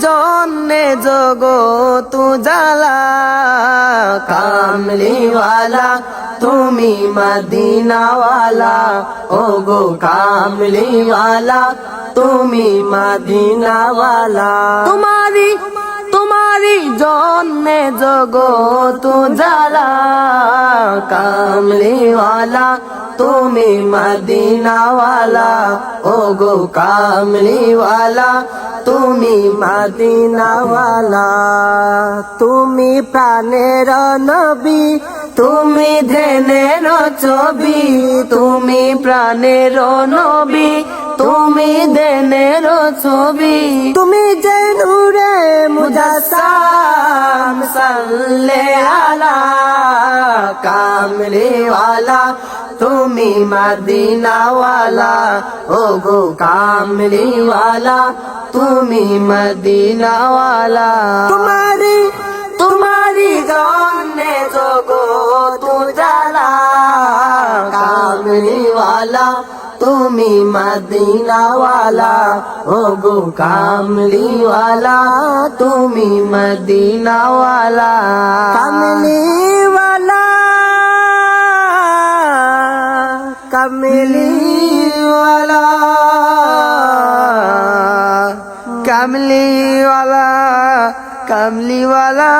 জন্যে জগৎ উজালা, কামলিওয়ালা তুমি মদিনাওয়ালা, ও গো কামলিওয়ালা তুমি মদিনাওয়ালা। তোমারি জন্যে জগৎ উজালা, কামলিওয়ালা তুমি মদিনাওয়ালা, ও গো কামলিওয়ালা তুমি মদিনাওয়ালা। তুমি প্রাণের নবী, তুমি ধ্যানের ছবি, তুমি প্রাণের নবী, তুমি ধ্যানের ছবি, তুমি যে নূরে মুজাসসাম, সাল্লে আলা কামলিওয়ালা তুমি মদিনাওয়ালা, ও গো কামলিওয়ালা তুমি মদিনাওয়ালা। তোমারি জন্যে জগৎ উজালা, কামলিওয়ালা তুমি মদিনাওয়ালা, ও গো কামলিওয়ালা তুমি মদিনাওয়ালা। কামলিওয়ালা কামলিওয়ালা কামলিওয়ালা কামলিওয়ালা